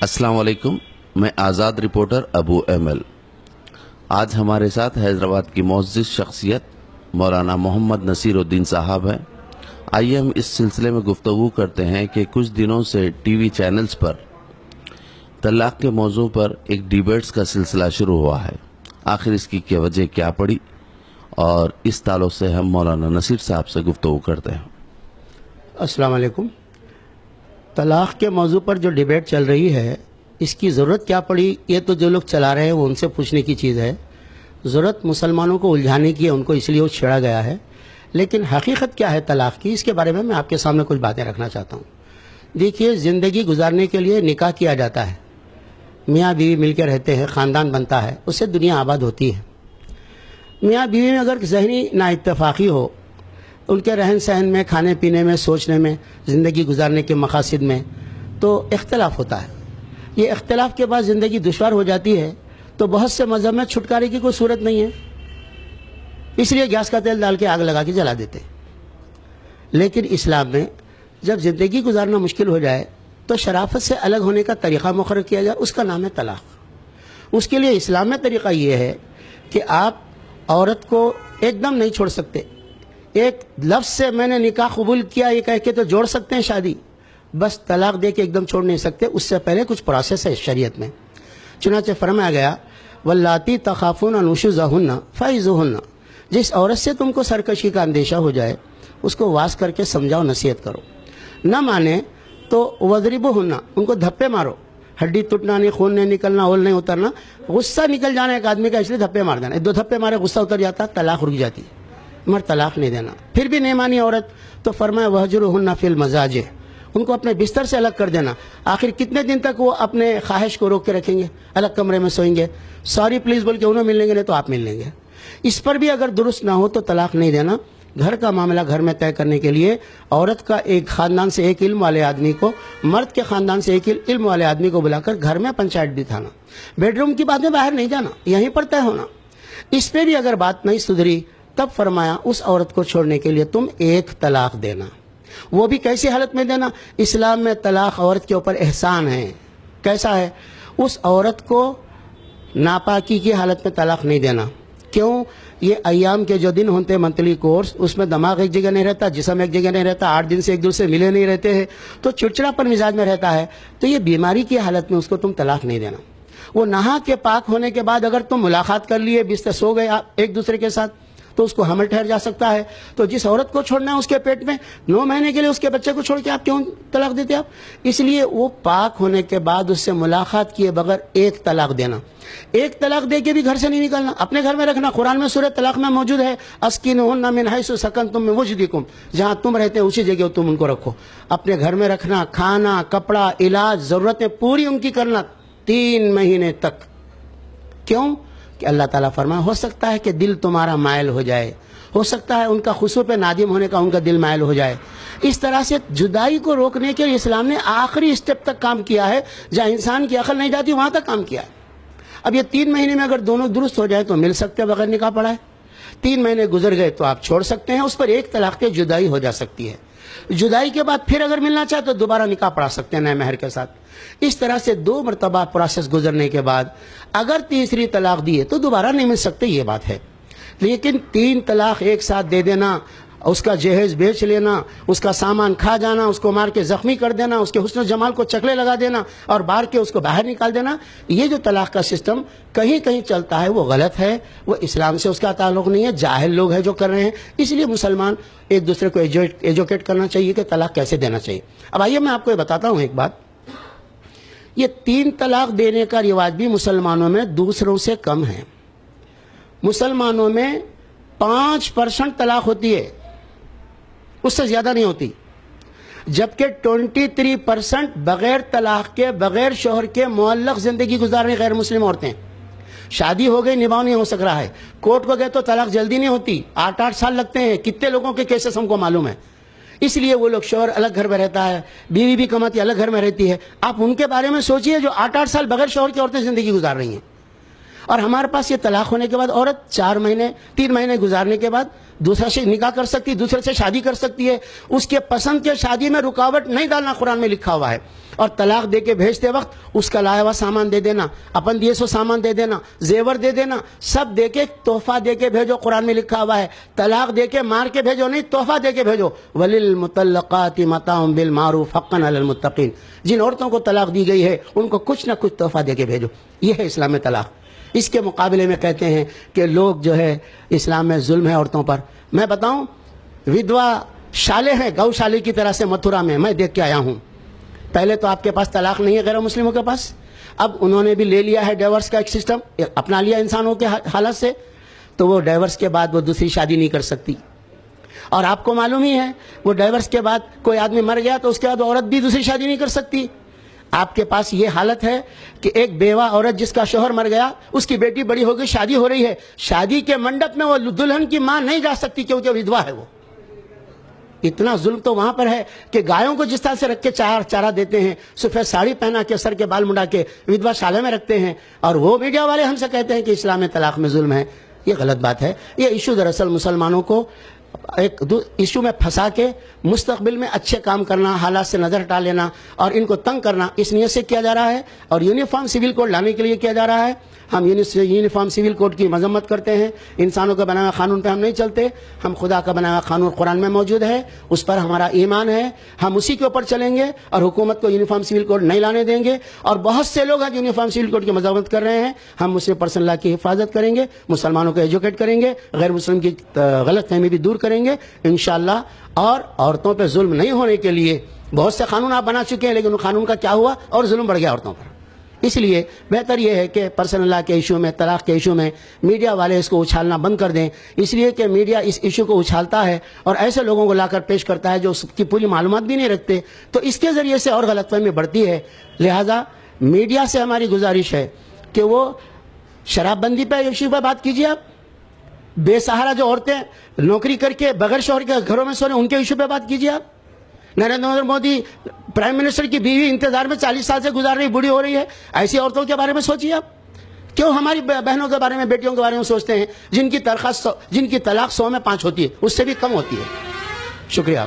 अस्सलाम वालेकुम। मैं आज़ाद रिपोर्टर अबू एमएल। आज हमारे साथ हैदराबाद की मुअज़्ज़िज़ शख्सियत मौलाना मोहम्मद नसीरुद्दीन साहब हैं। आइए हम इस सिलसिले में गुफ्तगू करते हैं कि कुछ दिनों से टीवी चैनल्स पर तलाक़ के मौजू पर एक डिबेट्स का सिलसिला शुरू हुआ है। आखिर इसकी क्या वजह क्या पड़ी, और इस ताल्लुक़ से हम मौलाना नसीर साहब से गुफ्तगू करते हैं। अस्सलाम वालेकुम। तलाक़ के मौजू पर जो डिबेट चल रही है, इसकी ज़रूरत क्या पड़ी, ये तो जो लोग चला रहे हैं वो उनसे पूछने की चीज़ है। ज़रूरत मुसलमानों को उलझाने की है, उनको इसलिए वो छेड़ा गया है। लेकिन हकीकत क्या है तलाक़ की, इसके बारे में मैं आपके सामने कुछ बातें रखना चाहता हूँ। देखिए, ज़िंदगी गुजारने के लिए निकाह किया जाता है, मियाँ बीवी मिलकर रहते हैं, ख़ानदान बनता है, उससे दुनिया आबाद होती है। मियाँ बीवी में अगर ज़हनी नाइत्तफ़ाक़ी हो, उनके रहन सहन में, खाने पीने में, सोचने में, ज़िंदगी गुजारने के मक़ासिद में, तो इख्तलाफ होता है। ये इख्तलाफ के बाद ज़िंदगी दुश्वार हो जाती है, तो बहुत से मज़हब में छुटकारे की कोई सूरत नहीं है, इसलिए गैस का तेल डाल के आग लगा के जला देते। लेकिन इस्लाम में जब ज़िंदगी गुजारना मुश्किल हो जाए तो शराफत से अलग होने का तरीक़ा मुक़र्रर किया जाए, उसका नाम है तलाक़। उसके लिए इस्लाम में तरीक़ा ये है कि आप औरत को एकदम नहीं छोड़ सकते। एक लफ्ज़ से मैंने निकाह कबूल किया ये कह के तो जोड़ सकते हैं शादी, बस तलाक़ दे के एकदम छोड़ नहीं सकते। उससे पहले कुछ प्रोसेस है शरीयत में। चुनांचे फरमाया गया, वल्लाती तखाफून नुशुज़हुन्ना फ़इज़ुहुन्ना, जिस औरत से तुमको सरकशी का अंदेशा हो जाए उसको वास करके समझाओ, नसीहत करो। न माने तो वज़रिबुहुन्ना, उनको धप्पे मारो। हड्डी टूटना नहीं, खून नहीं निकलना, होल नहीं उतरना, गुस्सा निकल जाना एक आदमी का, इसलिए धप्पे मार देना। 2 धप्पे मारे गुस्सा उतर जाता, तलाक़ रुक जाती, मगर तलाक़ नहीं देना। फिर भी नहीं मानी औरत तो फरमाया वहजुरुहुन्ना फिल मज़ाजिह, उनको अपने बिस्तर से अलग कर देना। आखिर कितने दिन तक वो अपने ख्वाहिश को रोक के रखेंगे, अलग कमरे में सोएंगे, सॉरी प्लीज़ बोल के उन्हें मिल लेंगे, नहीं तो आप मिल लेंगे। इस पर भी अगर दुरुस्त ना हो तो तलाक़ नहीं देना। घर का मामला घर में तय करने के लिए औरत का एक ख़ानदान से एक इल्म वाले आदमी को, मर्द के ख़ानदान से एक इल्म वाले आदमी को बुलाकर घर में पंचायत बिठाना। बेडरूम की बातें बाहर नहीं जाना, यहीं पर तय होना। इस पर भी अगर बात नहीं सुधरी तब फरमाया उस औरत को छोड़ने के लिए तुम एक तलाक़ देना। वो भी कैसी हालत में देना? इस्लाम में तलाक़ औरत के ऊपर एहसान है। कैसा है? उस औरत को नापाकी की हालत में तलाक़ नहीं देना। क्यों? ये अय्याम के जो दिन होते हैं मंथली कोर्स, उसमें दिमाग एक जगह नहीं रहता, जिस्म एक जगह नहीं रहता, 8 दिन से एक दूसरे मिले नहीं रहते हैं, तो चिड़चिड़ापन मिजाज में रहता है। तो ये बीमारी की हालत में उसको तुम तलाक़ नहीं देना। वो नहा के पाक होने के बाद अगर तुम मुलाकात कर लिए, बिस्तर सो गए आप एक दूसरे के साथ, तो उसको हमल ठहर जा सकता है। तो जिस औरत को छोड़ना है उसके पेट में 9 महीने के लिए उसके बच्चे को छोड़ के आप क्यों तलाक़ देते आप? इसलिए वो पाक होने के बाद उससे मुलाकात किए बगैर एक तलाक़ देना। एक तलाक़ दे के भी घर से नहीं निकलना, अपने घर में रखना। कुरान में सूरह तलाक़ में मौजूद है, अस्किनुहुन्ना मिन हैसु सकनतुम मिन वुजदिकुम, जहाँ तुम रहते हैं उसी जगह तुम उनको रखो। अपने घर में रखना, खाना, कपड़ा, इलाज, ज़रूरतें पूरी उनकी करना 3 महीने तक। क्यों? कि अल्लाह ताला फरमाया, हो सकता है कि दिल तुम्हारा मायल हो जाए, हो सकता है उनका खुशू पे नादिम होने का उनका दिल मायल हो जाए। इस तरह से जुदाई को रोकने के लिए इस्लाम ने आखिरी स्टेप तक काम किया है, जहाँ इंसान की अकल नहीं जाती वहाँ तक काम किया है। अब ये 3 महीने में अगर दोनों दुरुस्त हो जाए तो मिल सकते हैं बगैर निकाह पढ़ाए। 3 महीने गुजर गए तो आप छोड़ सकते हैं, उस पर एक तलाक़ पे जुदाई हो जा सकती है। जुदाई के बाद फिर अगर मिलना चाहे तो दोबारा निकाह पढ़ा सकते हैं नए महर के साथ। इस तरह से 2 मरतबा प्रोसेस गुजरने के बाद अगर तीसरी तलाक़ दिए तो दोबारा नहीं मिल सकते, ये बात है। लेकिन 3 तलाक़ एक साथ दे देना, उसका जहेज बेच लेना, उसका सामान खा जाना, उसको मार के ज़ख्मी कर देना, उसके हुस्न जमाल को चकले लगा देना और बाहर के उसको बाहर निकाल देना, ये जो तलाक़ का सिस्टम कहीं कहीं चलता है वो गलत है। वो इस्लाम से उसका ताल्लुक़ नहीं है, जाहिल लोग हैं जो कर रहे हैं। इसलिए मुसलमान एक दूसरे को एजुकेट करना चाहिए कि तलाक़ कैसे देना चाहिए। अब आइए मैं आपको ये बताता हूँ एक बात। ये 3 तलाक़ देने का रिवाज भी मुसलमानों में दूसरों से कम है। मुसलमानों में 5% तलाक़ होती है, उससे ज़्यादा नहीं होती, जबकि 23% बग़ैर तलाक़ के, बग़ैर शोहर के मुअल्लक़ ज़िंदगी गुजार रही गैर मुस्लिम औरतें। शादी हो गई, निभाव नहीं हो सक रहा है, कोर्ट को गए तो तलाक़ जल्दी नहीं होती, 8-8 साल लगते हैं। कितने लोगों के केसेस हमको मालूम है। इसलिए वो लोग, शोहर अलग घर में रहता है, बीवी भी कमाती अलग घर में रहती है। आप उनके बारे में सोचिए जो 8-8 साल बग़ैर शोहर की औरतें ज़िंदगी गुजार रही हैं। اور ہمارے پاس یہ طلاق ہونے کے بعد عورت 3 مہینے گزارنے کے بعد دوسرے سے نکاح کر سکتی ہے، دوسرے سے شادی کر سکتی ہے. اس کے پسند کے شادی میں رکاوٹ نہیں ڈالنا قرآن میں لکھا ہوا ہے. اور طلاق دے کے بھیجتے وقت اس کا لایا ہوا سامان دے دینا، اپن دیے سو سامان دے دینا، زیور دے دینا، سب دے کے تحفہ دے کے بھیجو. قرآن میں لکھا ہوا ہے طلاق دے کے مار کے بھیجو نہیں، تحفہ دے کے بھیجو. وَلِلْمُطَلَّقَاتِ مَتَاعٌ بِالْمَعْرُوفِ حَقًّا عَلَى الْمُتَّقِينَ. جن عورتوں کو طلاق دی گئی ہے ان کو کچھ نہ کچھ تحفہ دے کے بھیجو. یہ ہے اسلام میں طلاق. اس کے مقابلے میں کہتے ہیں کہ لوگ جو ہے اسلام میں ظلم ہے عورتوں پر. میں بتاؤں، ودوا شالے ہیں گو شالے کی طرح سے متھرا میں دیکھ کے آیا ہوں. پہلے تو آپ کے پاس طلاق نہیں ہے غیر مسلموں کے پاس، اب انہوں نے بھی لے لیا ہے ڈیورس کا ایک سسٹم اپنا لیا انسانوں کے حالت سے، تو وہ ڈیورس کے بعد وہ دوسری شادی نہیں کر سکتی. اور آپ کو معلوم ہی ہے وہ ڈیورس کے بعد کوئی آدمی مر گیا تو اس کے بعد عورت بھی دوسری شادی نہیں کر سکتی. آپ کے پاس یہ حالت ہے کہ ایک بیوہ عورت جس کا شوہر مر گیا، اس کی بیٹی بڑی ہو گئی، شادی ہو رہی ہے، شادی کے منڈپ میں وہ دلہن کی ماں نہیں جا سکتی کیونکہ ودوا ہے. وہ اتنا ظلم تو وہاں پر ہے کہ گایوں کو جس طرح سے رکھ کے چارہ دیتے ہیں، سفید ساڑی پہنا کے سر کے بال منڈا کے ودوا شالے میں رکھتے ہیں، اور وہ میڈیا والے ہم سے کہتے ہیں کہ اسلام میں طلاق میں ظلم ہے. یہ غلط بات ہے. یہ ایشو دراصل مسلمانوں کو ایک ایشو میں پھنسا کے مستقبل میں اچھے کام کرنا، حالات سے نظر ہٹا لینا اور ان کو تنگ کرنا، اس نیت سے کیا جا رہا ہے. اور یونیفارم سول کوڈ لانے کے لیے کیا جا رہا ہے. ہم یونیفارم سول کوڈ کی مذمت کرتے ہیں. انسانوں کا بنایا ہوا قانون پہ ہم نہیں چلتے. ہم خدا کا بنایا ہوا قانون قرآن میں موجود ہے، اس پر ہمارا ایمان ہے، ہم اسی کے اوپر چلیں گے اور حکومت کو یونیفارم سول کوڈ نہیں لانے دیں گے. اور بہت سے لوگ ہیں جو یونیفارم سول کوڈ کی مذمت کر رہے ہیں. ہم مسلم پرسن لا کی حفاظت کریں گے، مسلمانوں کو ایجوکیٹ کریں گے، غیر مسلم کی غلط فہمی بھی دور کریں گے انشاءاللہ. اور عورتوں پہ ظلم نہیں ہونے کے لیے بہت سے قانون آپ بنا چکے ہیں، لیکن ان قانون کا کیا ہوا اور ظلم بڑھ گیا عورتوں پر. اس لیے بہتر یہ ہے کہ پرسنل لا کے ایشو میں، طلاق کے ایشو میں میڈیا والے اس کو اچھالنا بند کر دیں. اس لیے کہ میڈیا اس ایشو کو اچھالتا ہے اور ایسے لوگوں کو لا کر پیش کرتا ہے جو اس کی پوری معلومات بھی نہیں رکھتے، تو اس کے ذریعے سے اور غلط فہمی بڑھتی ہے. لہذا میڈیا سے ہماری گزارش ہے کہ وہ شراب بندی پہ ایشو پہ بات کیجیے. آپ بے سہارا جو عورتیں نوکری کر کے بغیر شوہر کے گھروں میں سو رہے ہیں ان کے ایشو پہ بات کیجیے. آپ نریندر مودی پرائم منسٹر کی بیوی انتظار میں 40 سال سے گزار رہی، بوڑھی ہو رہی ہے، ایسی عورتوں کے بارے میں سوچیے. آپ کیوں ہماری بہنوں کے بارے میں، بیٹیوں کے بارے میں سوچتے ہیں جن کی طلاق 100 میں 5 ہوتی ہے، اس سے بھی کم ہوتی ہے. شکریہ.